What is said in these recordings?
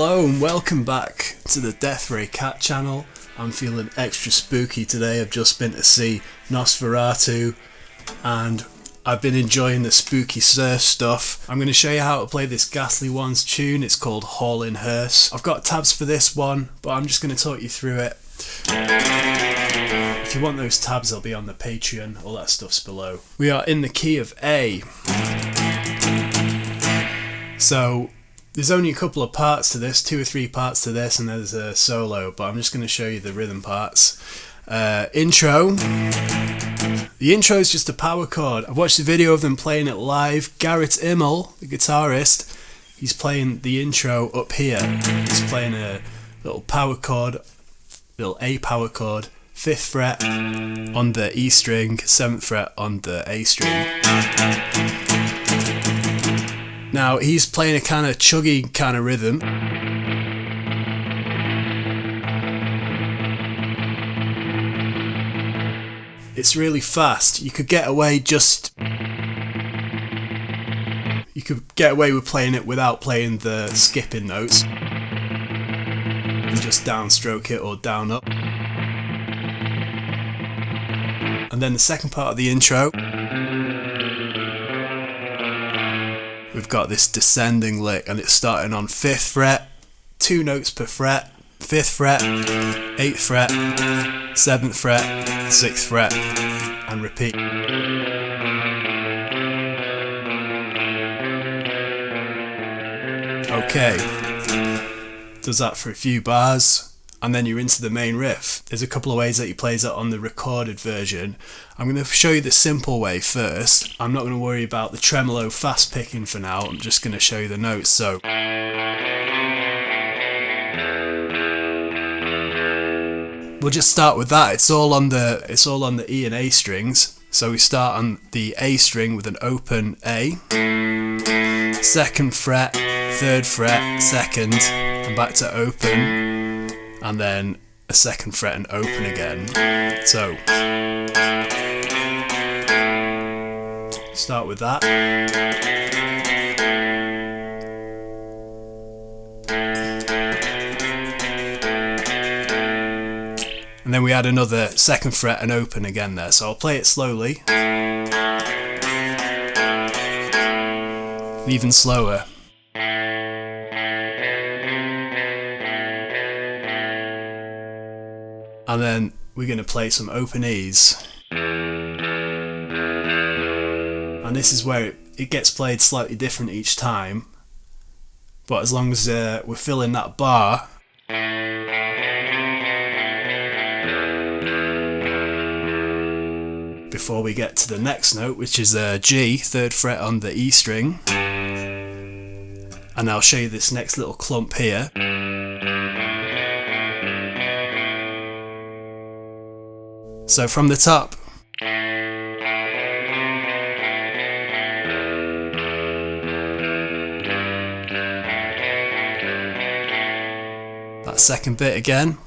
Hello and welcome back to the Death Ray Cat channel. I'm feeling extra spooky today. I've just been to see Nosferatu and I've been enjoying the spooky surf stuff. I'm going to show you how to play this Ghastly One's tune. It's called Haulin, Hearse. I've got tabs for this one, but I'm just going to talk you through it. If you want those tabs, they'll be on the Patreon. All that stuff's below. We are in the key of A. So there's only a couple of parts to this, 2 or 3 parts to this, and there's a solo, but I'm just going to show you the rhythm parts. Intro. The intro is just a power chord. I've watched a video of them playing it live. Garrett Immel, the guitarist, he's playing the intro up here. He's playing a little power chord, little A power chord, 5th fret on the E string, 7th fret on the A string. Now he's playing a kind of chuggy kind of rhythm. It's really fast. You could get away with playing it without playing the skipping notes. And just downstroke it or down up. And then the second part of the intro, we've got this descending lick and it's starting on 5th fret, 2 notes per fret, 5th fret, 8th fret, 7th fret, 6th fret, and repeat. Okay, does that for a few bars, and then you're into the main riff. There's a couple of ways that he plays it on the recorded version. I'm going to show you the simple way first. I'm not going to worry about the tremolo fast picking for now, I'm just going to show you the notes. So we'll just start with that. It's all on the E and A strings. So we start on the A string with an open A, 2nd fret, 3rd fret, 2nd, and back to open, and then a 2nd fret and open again. So start with that. And then we add another 2nd fret and open again there. So I'll play it slowly. Even slower. And then we're going to play some open E's. And this is where it gets played slightly different each time. But as long as we're filling that bar, before we get to the next note, which is a G, 3rd fret on the E string. And I'll show you this next little clump here. So from the top, that second bit again.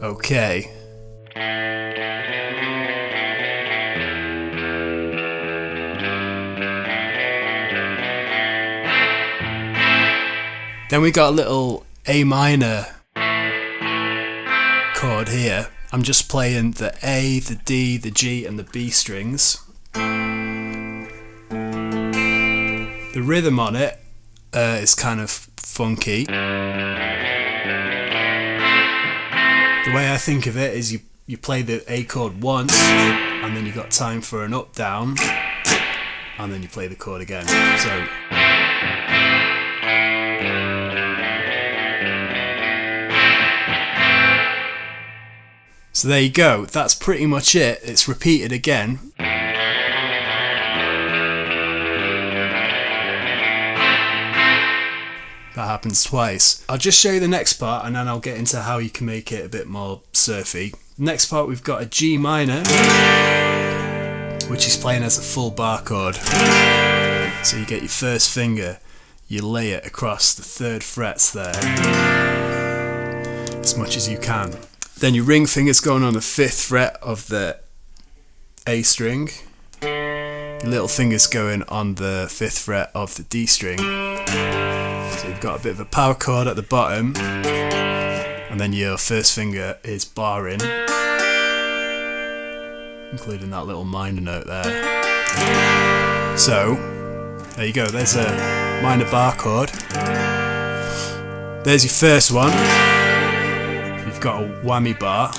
Okay. Then we got a little A minor chord here. I'm just playing the A, the D, the G and the B strings. The rhythm on it is kind of funky. The way I think of it is you play the A chord once and then you got time for an up down and then you play the chord again. So there you go, that's pretty much it. It's repeated again. That happens twice. I'll just show you the next part and then I'll get into how you can make it a bit more surfy. Next part we've got a G minor, which is playing as a full bar chord. So you get your first finger, you lay it across the 3rd frets there, as much as you can. Then your ring finger's going on the 5th fret of the A string. Your your little finger's going on the 5th fret of the D string. So you've got a bit of a power chord at the bottom, and then your first finger is barring, including that little minor note there. So, there you go, there's a minor bar chord. There's your first one. If you've got a whammy bar,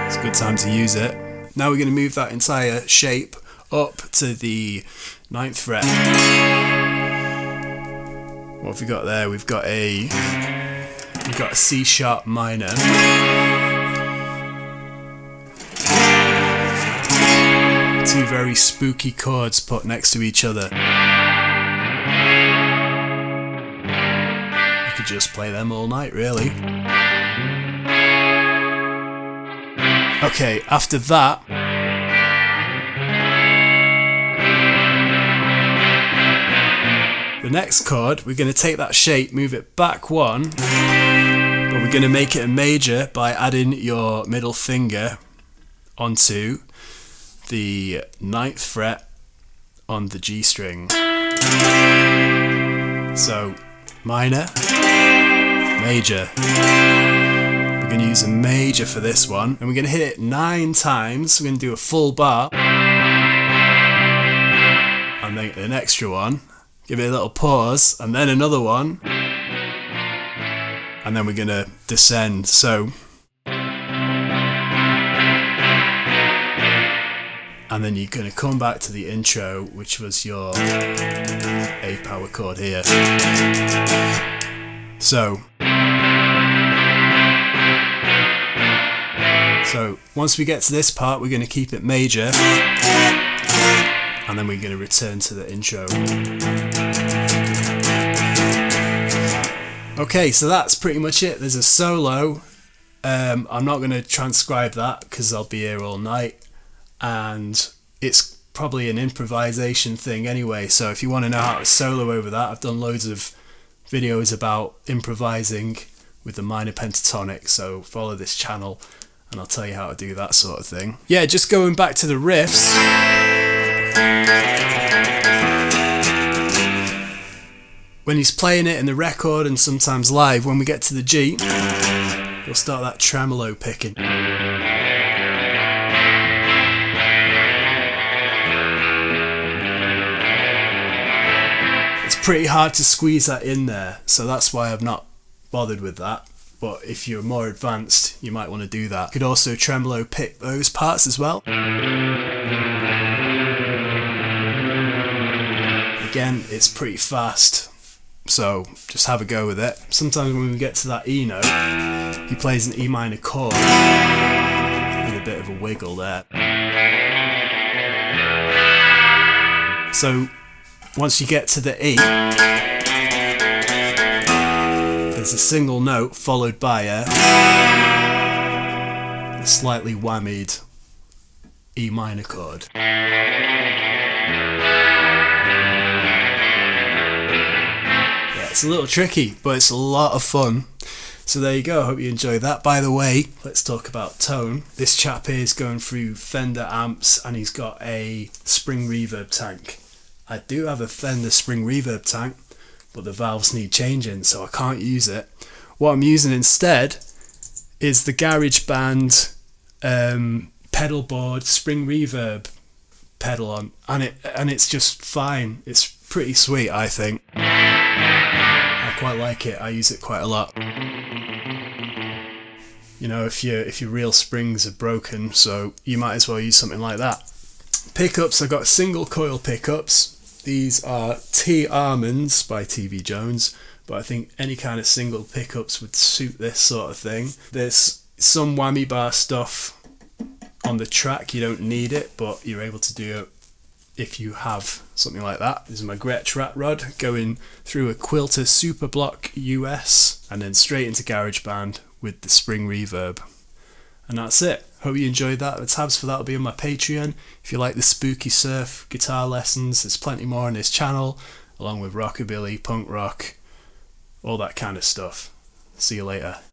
it's a good time to use it. Now we're going to move that entire shape up to the 9th fret. What have we got there? We've got a C sharp minor. Two very spooky chords put next to each other. You could just play them all night, really. Okay, after that, the next chord, we're going to take that shape, move it back one, but we're going to make it a major by adding your middle finger onto the 9th fret on the G string. So, minor, major. We're going to use a major for this one, and we're going to hit it 9 times. We're going to do a full bar, and then an extra one. Give it a little pause, and then another one, and then we're going to descend. So, and then you're going to come back to the intro, which was your A power chord here. So once we get to this part, we're going to keep it major, and then we're going to return to the intro. Okay, so that's pretty much it. There's a solo. I'm not going to transcribe that because I'll be here all night, and it's probably an improvisation thing anyway. So if you want to know how to solo over that, I've done loads of videos about improvising with the minor pentatonic, so follow this channel and I'll tell you how to do that sort of thing. Yeah, just going back to the riffs. When he's playing it in the record and sometimes live, when we get to the G, we'll start that tremolo picking. It's pretty hard to squeeze that in there, so that's why I've not bothered with that. But if you're more advanced, you might want to do that. You could also tremolo pick those parts as well. Again, it's pretty fast, so just have a go with it. Sometimes when we get to that E note, he plays an E minor chord with a bit of a wiggle there. So once you get to the E, there's a single note followed by a slightly whammied E minor chord. Yeah, it's a little tricky, but it's a lot of fun. So there you go, I hope you enjoyed that. By the way, let's talk about tone. This chap here is going through Fender amps and he's got a spring reverb tank. I do have a Fender spring reverb tank, but the valves need changing, so I can't use it. What I'm using instead is the GarageBand pedal board spring reverb pedal on, and it's just fine. It's pretty sweet, I think. I quite like it. I use it quite a lot. You know, if your real springs are broken, so you might as well use something like that. Pickups, I've got single coil pickups. These are T Almonds by TV Jones, but I think any kind of single pickups would suit this sort of thing. There's some whammy bar stuff on the track, you don't need it, but you're able to do it if you have something like that. This is my Gretsch rat rod going through a Quilter Superblock US and then straight into GarageBand with the spring reverb. And that's it. Hope you enjoyed that. The tabs for that will be on my Patreon. If you like the spooky surf guitar lessons, there's plenty more on this channel, along with rockabilly, punk rock, all that kind of stuff. See you later.